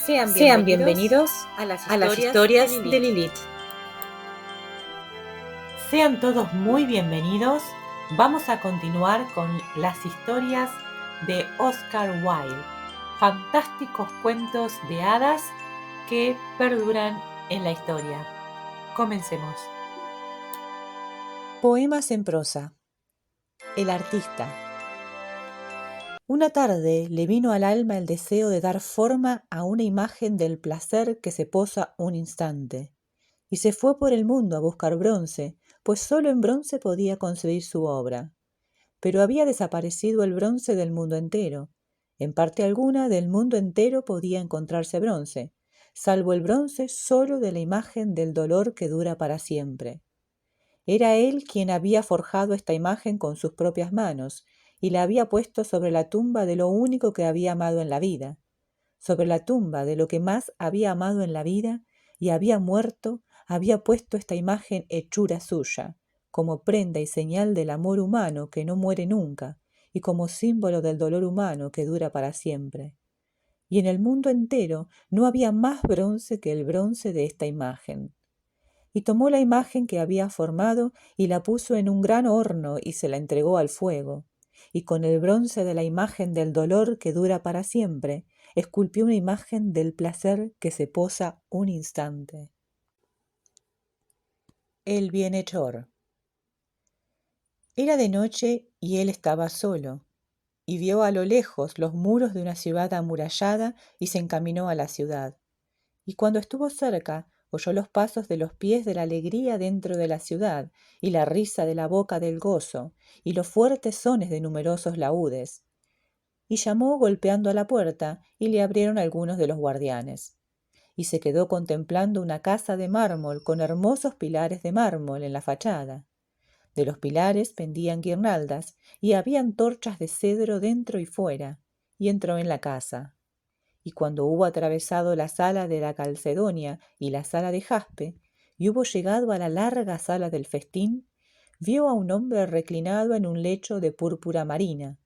Sean bienvenidos a las historias de Lilith. Sean todos muy bienvenidos. Vamos a continuar con las historias de Oscar Wilde. Fantásticos cuentos de hadas que perduran en la historia. Comencemos. Poemas en prosa. El artista. Una tarde le vino al alma el deseo de dar forma a una imagen del placer que se posa un instante, y se fue por el mundo a buscar bronce, pues solo en bronce podía concebir su obra. Pero había desaparecido el bronce del mundo entero. En parte alguna del mundo entero podía encontrarse bronce, salvo el bronce solo de la imagen del dolor que dura para siempre. Era él quien había forjado esta imagen con sus propias manos, y la había puesto sobre la tumba de lo único que había amado en la vida, sobre la tumba de lo que más había amado en la vida, y había muerto, había puesto esta imagen hechura suya, como prenda y señal del amor humano que no muere nunca, y como símbolo del dolor humano que dura para siempre. Y en el mundo entero no había más bronce que el bronce de esta imagen. Y tomó la imagen que había formado y la puso en un gran horno y se la entregó al fuego. Y con el bronce de la imagen del dolor que dura para siempre, esculpió una imagen del placer que se posa un instante. El bienhechor. Era de noche y él estaba solo, y vio a lo lejos los muros de una ciudad amurallada y se encaminó a la ciudad. Y cuando estuvo cerca, oyó los pasos de los pies de la alegría dentro de la ciudad, y la risa de la boca del gozo, y los fuertes sones de numerosos laúdes. Y llamó golpeando a la puerta, y le abrieron algunos de los guardianes. Y se quedó contemplando una casa de mármol con hermosos pilares de mármol en la fachada. De los pilares pendían guirnaldas, y habían torchas de cedro dentro y fuera, y entró en la casa. Y cuando hubo atravesado la sala de la Calcedonia y la sala de jaspe, y hubo llegado a la larga sala del festín, vio a un hombre reclinado en un lecho de púrpura marina.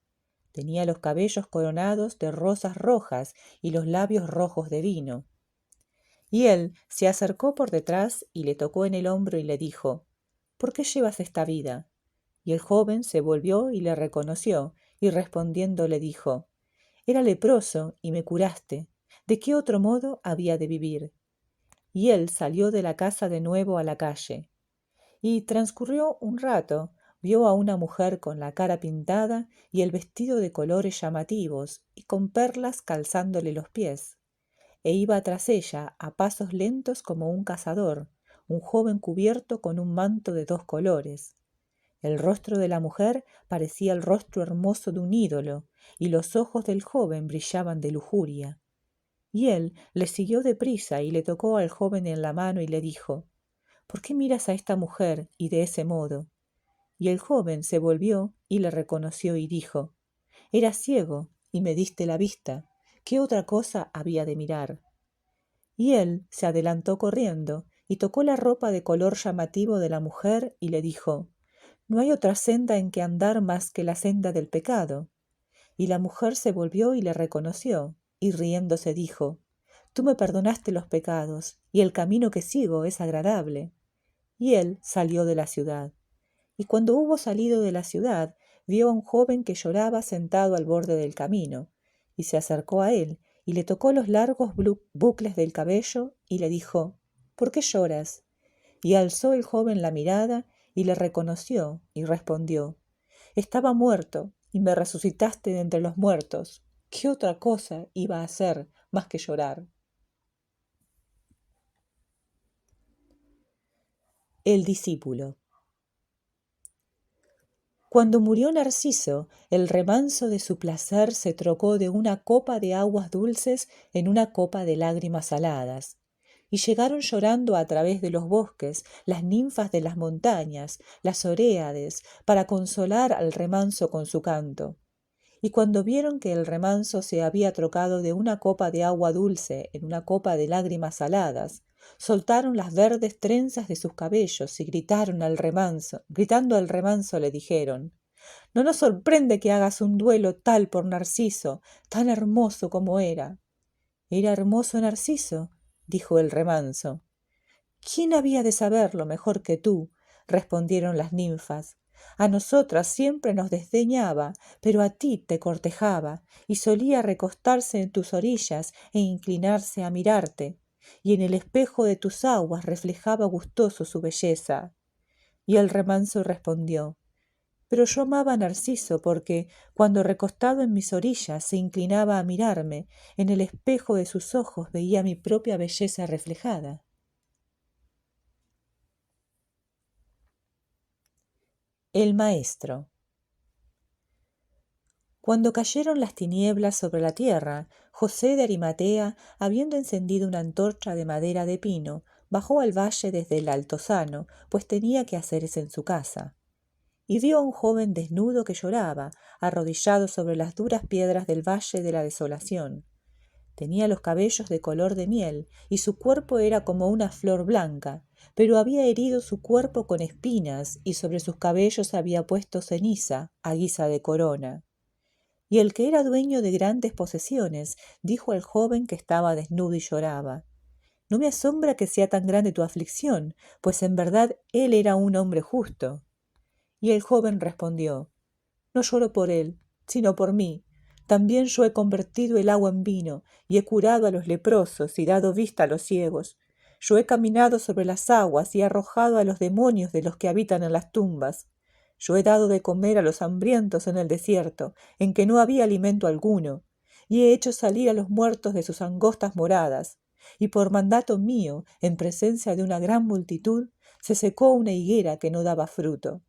Tenía los cabellos coronados de rosas rojas y los labios rojos de vino. Y él se acercó por detrás y le tocó en el hombro y le dijo: ¿Por qué llevas esta vida? Y el joven se volvió y le reconoció, y respondiendo le dijo: Era leproso y me curaste. ¿De qué otro modo había de vivir? Y él salió de la casa de nuevo a la calle. Y transcurrió un rato, vio a una mujer con la cara pintada y el vestido de colores llamativos y con perlas calzándole los pies. E iba tras ella a pasos lentos como un cazador, un joven cubierto con un manto de 2 colores. El rostro de la mujer parecía el rostro hermoso de un ídolo, y los ojos del joven brillaban de lujuria. Y él le siguió deprisa y le tocó al joven en la mano y le dijo: ¿Por qué miras a esta mujer y de ese modo? Y el joven se volvió y le reconoció y dijo: Era ciego y me diste la vista. ¿Qué otra cosa había de mirar? Y él se adelantó corriendo y tocó la ropa de color llamativo de la mujer y le dijo: No hay otra senda en que andar más que la senda del pecado. Y la mujer se volvió y le reconoció, y riéndose dijo: Tú me perdonaste los pecados, y el camino que sigo es agradable. Y él salió de la ciudad. Y cuando hubo salido de la ciudad, vio a un joven que lloraba sentado al borde del camino, y se acercó a él, y le tocó los largos bucles del cabello, y le dijo: ¿Por qué lloras? Y alzó el joven la mirada, y le reconoció, y respondió: Estaba muerto, y me resucitaste de entre los muertos. ¿Qué otra cosa iba a hacer más que llorar? El discípulo. Cuando murió Narciso, el remanso de su placer se trocó de una copa de aguas dulces en una copa de lágrimas saladas. Y llegaron llorando a través de los bosques las ninfas de las montañas, las oréades, para consolar al remanso con su canto. Y cuando vieron que el remanso se había trocado de una copa de agua dulce en una copa de lágrimas saladas, soltaron las verdes trenzas de sus cabellos y gritando al remanso le dijeron: No nos sorprende que hagas un duelo tal por Narciso, tan hermoso como era. Era hermoso Narciso, dijo el remanso. ¿Quién había de saberlo mejor que tú? Respondieron las ninfas. A nosotras siempre nos desdeñaba, pero a ti te cortejaba, y solía recostarse en tus orillas e inclinarse a mirarte, y en el espejo de tus aguas reflejaba gustoso su belleza. Y el remanso respondió: pero yo amaba a Narciso porque, cuando recostado en mis orillas se inclinaba a mirarme, en el espejo de sus ojos veía mi propia belleza reflejada. El maestro. Cuando cayeron las tinieblas sobre la tierra, José de Arimatea, habiendo encendido una antorcha de madera de pino, bajó al valle desde el altozano, pues tenía que hacerse en su casa. Y vio a un joven desnudo que lloraba, arrodillado sobre las duras piedras del valle de la desolación. Tenía los cabellos de color de miel, y su cuerpo era como una flor blanca, pero había herido su cuerpo con espinas, y sobre sus cabellos había puesto ceniza, a guisa de corona. Y el que era dueño de grandes posesiones, dijo al joven que estaba desnudo y lloraba: no me asombra que sea tan grande tu aflicción, pues en verdad él era un hombre justo. Y el joven respondió: no lloro por él, sino por mí. También yo he convertido el agua en vino, y he curado a los leprosos y dado vista a los ciegos. Yo he caminado sobre las aguas y he arrojado a los demonios de los que habitan en las tumbas. Yo he dado de comer a los hambrientos en el desierto, en que no había alimento alguno, y he hecho salir a los muertos de sus angostas moradas. Y por mandato mío, en presencia de una gran multitud, se secó una higuera que no daba fruto.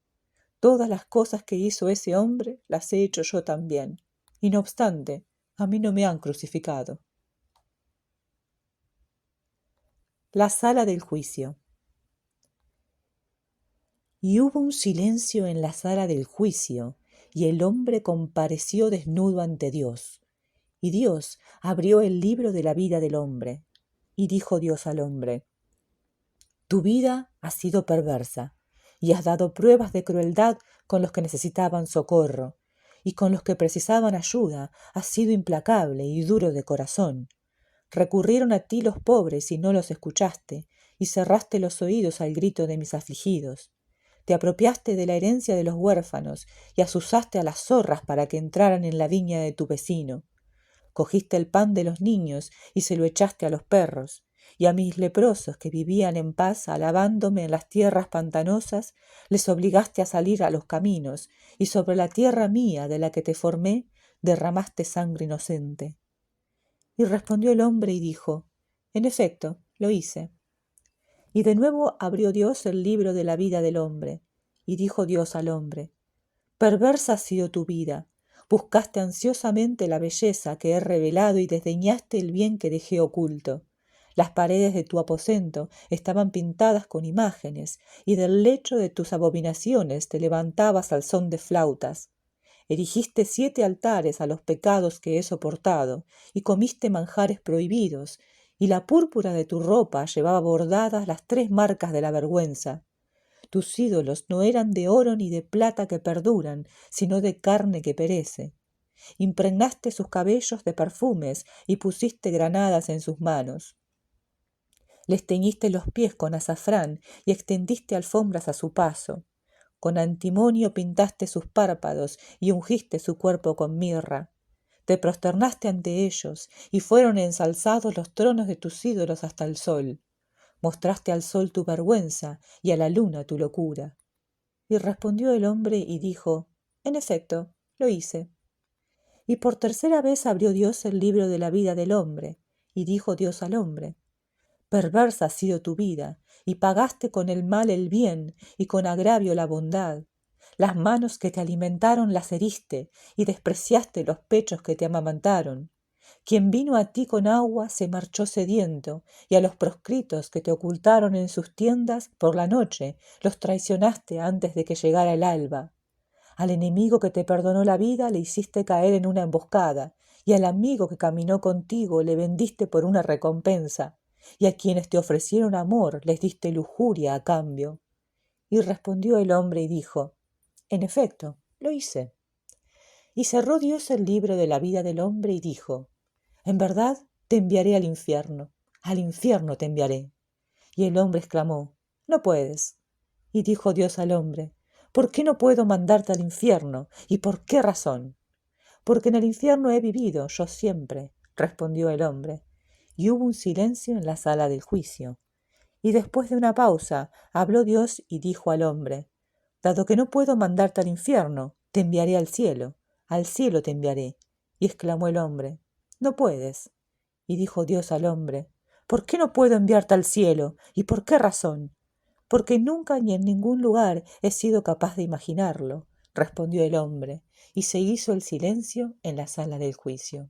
Todas las cosas que hizo ese hombre las he hecho yo también, y no obstante, a mí no me han crucificado. La sala del juicio. Y hubo un silencio en la sala del juicio, y el hombre compareció desnudo ante Dios. Y Dios abrió el libro de la vida del hombre. Y dijo Dios al hombre: tu vida ha sido perversa, y has dado pruebas de crueldad con los que necesitaban socorro, y con los que precisaban ayuda has sido implacable y duro de corazón. Recurrieron a ti los pobres y no los escuchaste, y cerraste los oídos al grito de mis afligidos. Te apropiaste de la herencia de los huérfanos y asusaste a las zorras para que entraran en la viña de tu vecino. Cogiste el pan de los niños y se lo echaste a los perros, y a mis leprosos que vivían en paz alabándome en las tierras pantanosas, les obligaste a salir a los caminos, y sobre la tierra mía de la que te formé, derramaste sangre inocente. Y respondió el hombre y dijo: en efecto, lo hice. Y de nuevo abrió Dios el libro de la vida del hombre, y dijo Dios al hombre: perversa ha sido tu vida, buscaste ansiosamente la belleza que he revelado y desdeñaste el bien que dejé oculto. Las paredes de tu aposento estaban pintadas con imágenes, y del lecho de tus abominaciones te levantabas al son de flautas. Erigiste 7 altares a los pecados que he soportado, y comiste manjares prohibidos, y la púrpura de tu ropa llevaba bordadas las 3 marcas de la vergüenza. Tus ídolos no eran de oro ni de plata que perduran, sino de carne que perece. Impregnaste sus cabellos de perfumes y pusiste granadas en sus manos. Les teñiste los pies con azafrán y extendiste alfombras a su paso. Con antimonio pintaste sus párpados y ungiste su cuerpo con mirra. Te prosternaste ante ellos y fueron ensalzados los tronos de tus ídolos hasta el sol. Mostraste al sol tu vergüenza y a la luna tu locura. Y respondió el hombre y dijo: en efecto, lo hice. Y por tercera vez abrió Dios el libro de la vida del hombre, y dijo Dios al hombre: perversa ha sido tu vida, y pagaste con el mal el bien, y con agravio la bondad. Las manos que te alimentaron las heriste, y despreciaste los pechos que te amamantaron. Quien vino a ti con agua se marchó sediento, y a los proscritos que te ocultaron en sus tiendas por la noche los traicionaste antes de que llegara el alba. Al enemigo que te perdonó la vida le hiciste caer en una emboscada, y al amigo que caminó contigo le vendiste por una recompensa, y a quienes te ofrecieron amor les diste lujuria a cambio. Y respondió el hombre y dijo: en efecto, lo hice. Y cerró Dios el libro de la vida del hombre y dijo: en verdad, te enviaré al infierno te enviaré. Y el hombre exclamó, no puedes. Y dijo Dios al hombre, ¿por qué no puedo mandarte al infierno? ¿Y por qué razón? Porque en el infierno he vivido yo siempre, respondió el hombre. Y hubo un silencio en la sala del juicio. Y después de una pausa, habló Dios y dijo al hombre, dado que no puedo mandarte al infierno, te enviaré al cielo te enviaré. Y exclamó el hombre, no puedes. Y dijo Dios al hombre, ¿por qué no puedo enviarte al cielo? ¿Y por qué razón? Porque nunca ni en ningún lugar he sido capaz de imaginarlo, respondió el hombre, y se hizo el silencio en la sala del juicio.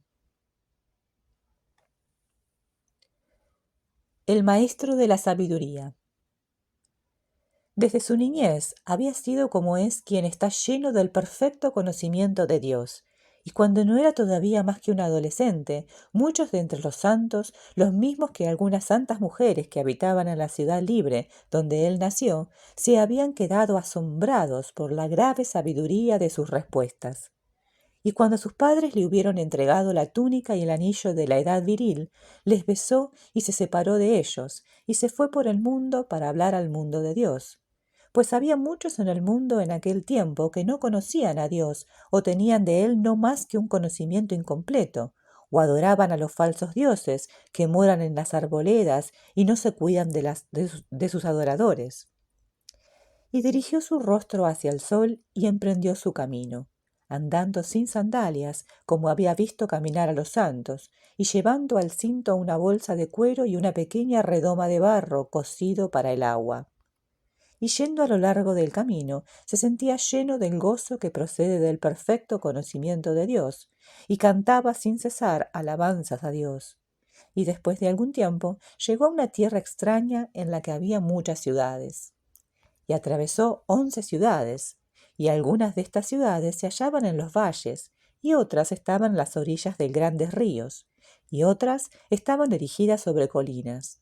El maestro de la sabiduría. Desde su niñez había sido como es quien está lleno del perfecto conocimiento de Dios, y cuando no era todavía más que un adolescente, muchos de entre los santos, los mismos que algunas santas mujeres que habitaban en la ciudad libre donde él nació, se habían quedado asombrados por la grave sabiduría de sus respuestas. Y cuando sus padres le hubieron entregado la túnica y el anillo de la edad viril, les besó y se separó de ellos, y se fue por el mundo para hablar al mundo de Dios. Pues había muchos en el mundo en aquel tiempo que no conocían a Dios o tenían de él no más que un conocimiento incompleto, o adoraban a los falsos dioses que moran en las arboledas y no se cuidan de sus adoradores. Y dirigió su rostro hacia el sol y emprendió su camino, andando sin sandalias, como había visto caminar a los santos, y llevando al cinto una bolsa de cuero y una pequeña redoma de barro cocido para el agua. Y yendo a lo largo del camino, se sentía lleno del gozo que procede del perfecto conocimiento de Dios, y cantaba sin cesar alabanzas a Dios. Y después de algún tiempo llegó a una tierra extraña en la que había muchas ciudades. Y atravesó 11 ciudades, y algunas de estas ciudades se hallaban en los valles, y otras estaban en las orillas de grandes ríos, y otras estaban erigidas sobre colinas.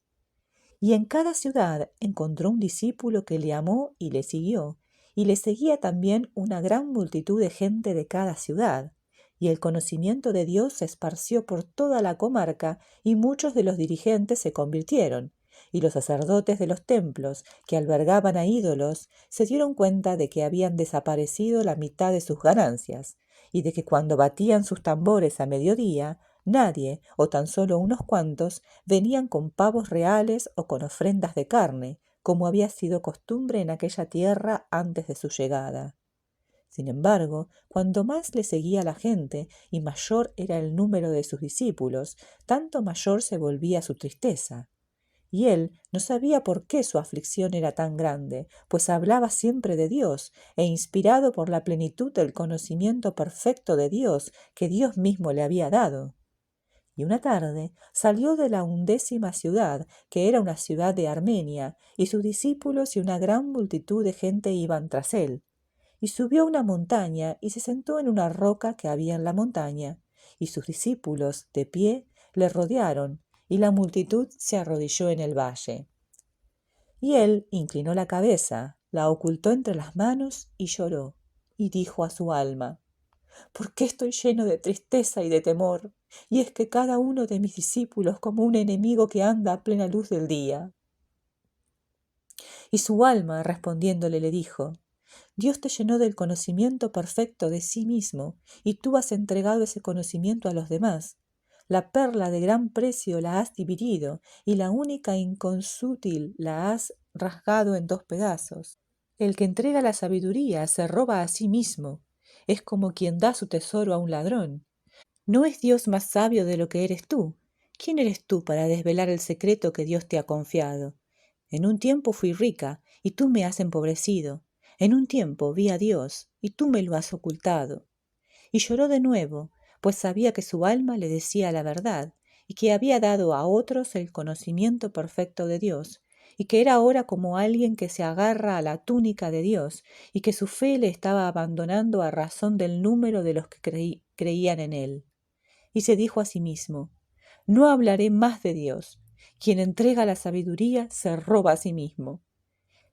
Y en cada ciudad encontró un discípulo que le amó y le siguió, y le seguía también una gran multitud de gente de cada ciudad. Y el conocimiento de Dios se esparció por toda la comarca, y muchos de los dirigentes se convirtieron, y los sacerdotes de los templos que albergaban a ídolos se dieron cuenta de que habían desaparecido la mitad de sus ganancias, y de que cuando batían sus tambores a mediodía, nadie, o tan solo unos cuantos, venían con pavos reales o con ofrendas de carne, como había sido costumbre en aquella tierra antes de su llegada. Sin embargo, cuanto más le seguía la gente y mayor era el número de sus discípulos, tanto mayor se volvía su tristeza. Y él no sabía por qué su aflicción era tan grande, pues hablaba siempre de Dios, e inspirado por la plenitud del conocimiento perfecto de Dios que Dios mismo le había dado. Y una tarde salió de la 11ª ciudad, que era una ciudad de Armenia, y sus discípulos y una gran multitud de gente iban tras él. Y subió a una montaña y se sentó en una roca que había en la montaña, y sus discípulos, de pie, le rodearon, y la multitud se arrodilló en el valle. Y él inclinó la cabeza, la ocultó entre las manos y lloró, y dijo a su alma, ¿por qué estoy lleno de tristeza y de temor? Y es que cada uno de mis discípulos como un enemigo que anda a plena luz del día. Y su alma, respondiéndole, le dijo, Dios te llenó del conocimiento perfecto de sí mismo, y tú has entregado ese conocimiento a los demás. La perla de gran precio la has dividido, y la única inconsútil la has rasgado en 2 pedazos. El que entrega la sabiduría se roba a sí mismo. Es como quien da su tesoro a un ladrón. ¿No es Dios más sabio de lo que eres tú? ¿Quién eres tú para desvelar el secreto que Dios te ha confiado? En un tiempo fui rica, y tú me has empobrecido. En un tiempo vi a Dios, y tú me lo has ocultado. Y lloró de nuevo, pues sabía que su alma le decía la verdad, y que había dado a otros el conocimiento perfecto de Dios, y que era ahora como alguien que se agarra a la túnica de Dios, y que su fe le estaba abandonando a razón del número de los que creían en él. Y se dijo a sí mismo, no hablaré más de Dios. Quien entrega la sabiduría se roba a sí mismo.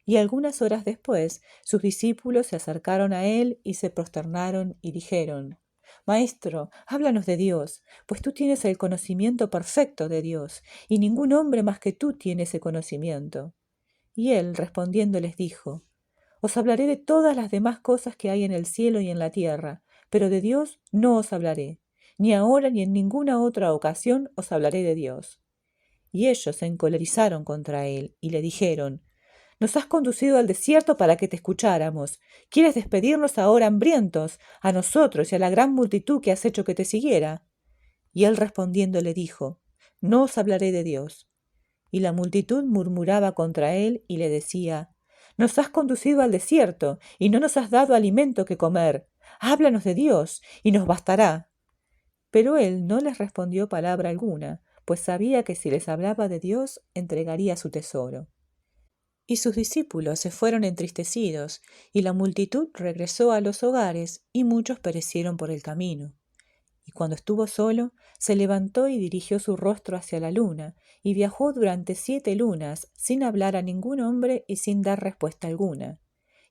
Y algunas horas después, sus discípulos se acercaron a él y se prosternaron y dijeron, Maestro, háblanos de Dios, pues tú tienes el conocimiento perfecto de Dios, y ningún hombre más que tú tiene ese conocimiento. Y él, respondiendo, les dijo: Os hablaré de todas las demás cosas que hay en el cielo y en la tierra, pero de Dios no os hablaré, ni ahora ni en ninguna otra ocasión os hablaré de Dios. Y ellos se encolerizaron contra él, y le dijeron: Nos has conducido al desierto para que te escucháramos. ¿Quieres despedirnos ahora hambrientos, a nosotros y a la gran multitud que has hecho que te siguiera? Y él respondiendo le dijo: No os hablaré de Dios. Y la multitud murmuraba contra él y le decía: Nos has conducido al desierto y no nos has dado alimento que comer. Háblanos de Dios y nos bastará. Pero él no les respondió palabra alguna, pues sabía que si les hablaba de Dios entregaría su tesoro. Y sus discípulos se fueron entristecidos, y la multitud regresó a los hogares, y muchos perecieron por el camino. Y cuando estuvo solo, se levantó y dirigió su rostro hacia la luna, y viajó durante 7 lunas, sin hablar a ningún hombre y sin dar respuesta alguna.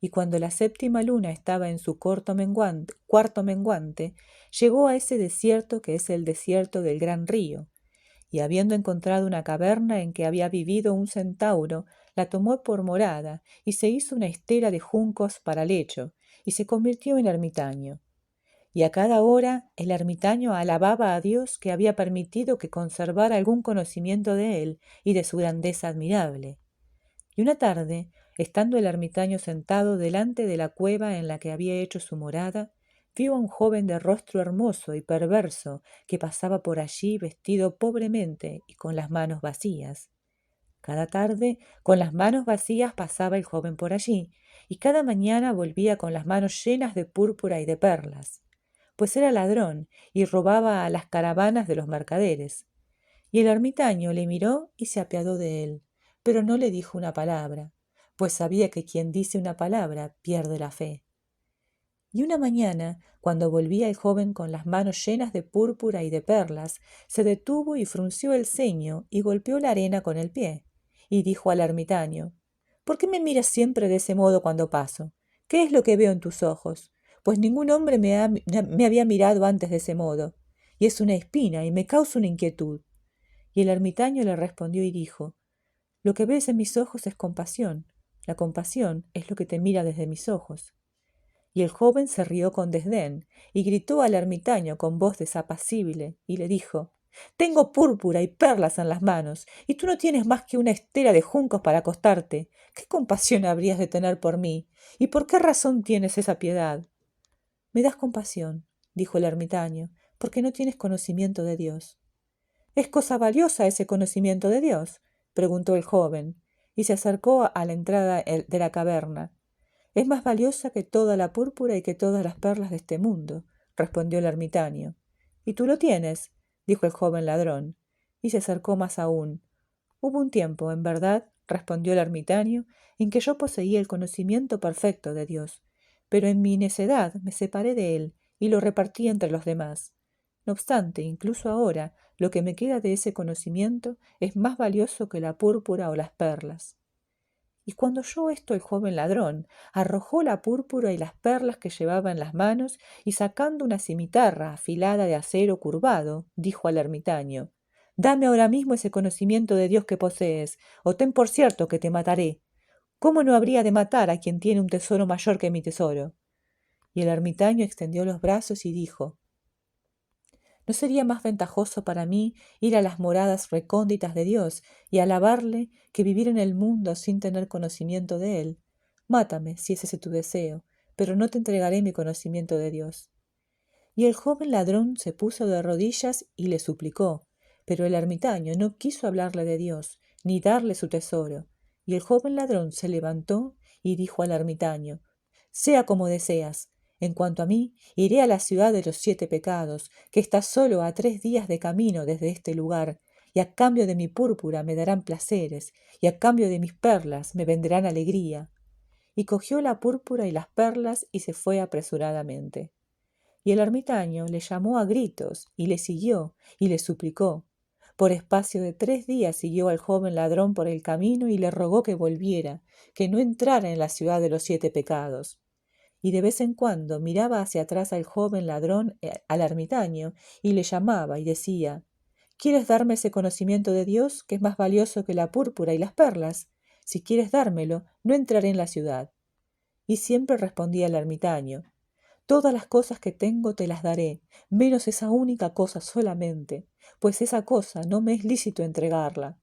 Y cuando la 7ª luna estaba en su cuarto menguante, llegó a ese desierto que es el desierto del gran río. Y habiendo encontrado una caverna en que había vivido un centauro, la tomó por morada, y se hizo una estera de juncos para lecho, y se convirtió en ermitaño. Y a cada hora el ermitaño alababa a Dios que había permitido que conservara algún conocimiento de él y de su grandeza admirable. Y una tarde, estando el ermitaño sentado delante de la cueva en la que había hecho su morada, vio a un joven de rostro hermoso y perverso que pasaba por allí vestido pobremente y con las manos vacías. Cada tarde, con las manos vacías pasaba el joven por allí, y cada mañana volvía con las manos llenas de púrpura y de perlas, pues era ladrón y robaba a las caravanas de los mercaderes. Y el ermitaño le miró y se apiadó de él, pero no le dijo una palabra, pues sabía que quien dice una palabra pierde la fe. Y una mañana, cuando volvía el joven con las manos llenas de púrpura y de perlas, se detuvo y frunció el ceño y golpeó la arena con el pie, y dijo al ermitaño: ¿Por qué me miras siempre de ese modo cuando paso? ¿Qué es lo que veo en tus ojos? Pues ningún hombre me había mirado antes de ese modo, y es una espina y me causa una inquietud. Y el ermitaño le respondió y dijo: Lo que ves en mis ojos es compasión. La compasión es lo que te mira desde mis ojos. Y el joven se rió con desdén y gritó al ermitaño con voz desapacible y le dijo: Tengo púrpura y perlas en las manos, y tú no tienes más que una estera de juncos para acostarte. ¿Qué compasión habrías de tener por mí? ¿Y por qué razón tienes esa piedad? Me das compasión, dijo el ermitaño, porque no tienes conocimiento de Dios. ¿Es cosa valiosa ese conocimiento de Dios?, preguntó el joven, y se acercó a la entrada de la caverna. Es más valiosa que toda la púrpura y que todas las perlas de este mundo, respondió el ermitaño. ¿Y tú lo tienes?, dijo el joven ladrón, y se acercó más aún. Hubo un tiempo, en verdad, respondió el ermitaño, en que yo poseía el conocimiento perfecto de Dios, pero en mi necedad me separé de él y lo repartí entre los demás. No obstante, incluso ahora, lo que me queda de ese conocimiento es más valioso que la púrpura o las perlas. Y cuando oyó esto el joven ladrón, arrojó la púrpura y las perlas que llevaba en las manos, y sacando una cimitarra afilada de acero curvado, dijo al ermitaño: Dame ahora mismo ese conocimiento de Dios que posees, o ten por cierto que te mataré. ¿Cómo no habría de matar a quien tiene un tesoro mayor que mi tesoro? Y el ermitaño extendió los brazos y dijo: ¿No sería más ventajoso para mí ir a las moradas recónditas de Dios y alabarle que vivir en el mundo sin tener conocimiento de él? Mátame, si es ese tu deseo, pero no te entregaré mi conocimiento de Dios. Y el joven ladrón se puso de rodillas y le suplicó, pero el ermitaño no quiso hablarle de Dios, ni darle su tesoro. Y el joven ladrón se levantó y dijo al ermitaño: Sea como deseas. En cuanto a mí, iré a la ciudad de los 7 pecados, que está solo a 3 días de camino desde este lugar, y a cambio de mi púrpura me darán placeres, y a cambio de mis perlas me vendrán alegría. Y cogió la púrpura y las perlas y se fue apresuradamente. Y el ermitaño le llamó a gritos y le siguió y le suplicó. Por espacio de 3 días siguió al joven ladrón por el camino y le rogó que volviera, que no entrara en la ciudad de los 7 pecados. y de vez en cuando miraba hacia atrás al joven ladrón, al ermitaño, y le llamaba y decía: ¿Quieres darme ese conocimiento de Dios que es más valioso que la púrpura y las perlas? Si quieres dármelo, no entraré en la ciudad. Y siempre respondía el ermitaño: Todas las cosas que tengo te las daré, menos esa única cosa solamente, pues esa cosa no me es lícito entregarla.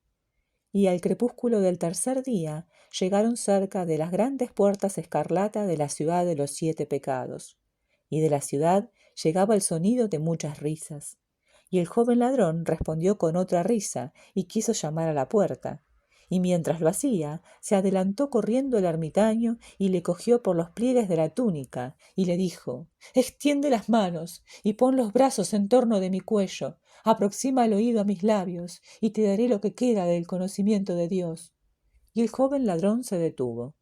Y al crepúsculo del tercer día llegaron cerca de las grandes puertas escarlata de la ciudad de los 7 pecados. Y de la ciudad llegaba el sonido de muchas risas. Y el joven ladrón respondió con otra risa y quiso llamar a la puerta. Y mientras lo hacía, se adelantó corriendo el ermitaño y le cogió por los pliegues de la túnica y le dijo: «Extiende las manos y pon los brazos en torno de mi cuello. Aproxima el oído a mis labios y te daré lo que queda del conocimiento de Dios». Y el joven ladrón se detuvo.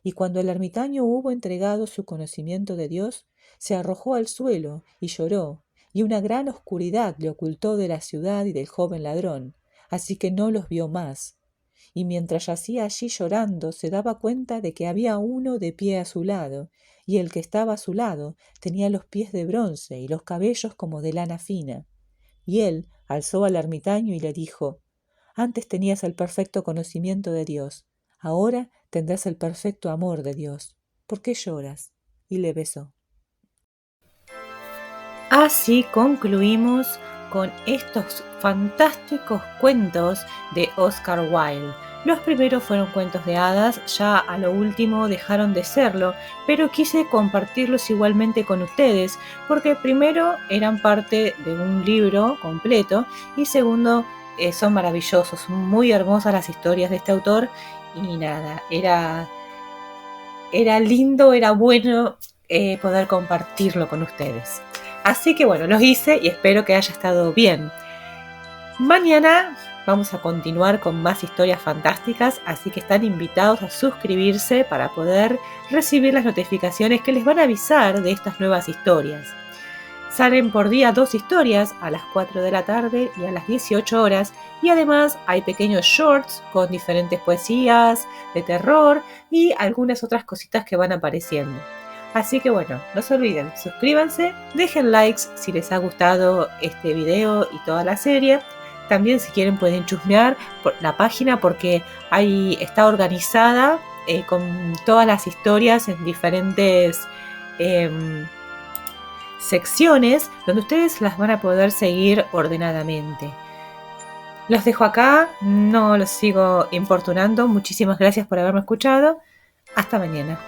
Y cuando el ermitaño hubo entregado su conocimiento de Dios, se arrojó al suelo y lloró, y una gran oscuridad le ocultó de la ciudad y del joven ladrón, así que no los vio más. Y mientras yacía allí llorando, se daba cuenta de que había uno de pie a su lado, y el que estaba a su lado tenía los pies de bronce y los cabellos como de lana fina. Y él alzó al ermitaño y le dijo: «Antes tenías el perfecto conocimiento de Dios, ahora tendrás el perfecto amor de Dios. ¿Por qué lloras?». Y le besó. Así concluimos con estos fantásticos cuentos de Oscar Wilde. Los primeros fueron cuentos de hadas, ya a lo último dejaron de serlo, pero quise compartirlos igualmente con ustedes, porque primero eran parte de un libro completo y segundo, son maravillosos, muy hermosas las historias de este autor y nada, era lindo, era bueno poder compartirlo con ustedes. Así que bueno, los hice y espero que haya estado bien. Mañana vamos a continuar con más historias fantásticas, así que están invitados a suscribirse para poder recibir las notificaciones que les van a avisar de estas nuevas historias. Salen por día 2 historias a las 4 de la tarde y a las 18 horas y además hay pequeños shorts con diferentes poesías de terror y algunas otras cositas que van apareciendo. Así que bueno, no se olviden, suscríbanse, dejen likes si les ha gustado este video y toda la serie. También si quieren pueden chusmear por la página porque ahí está organizada con todas las historias en diferentes secciones donde ustedes las van a poder seguir ordenadamente. Los dejo acá, no los sigo importunando. Muchísimas gracias por haberme escuchado. Hasta mañana.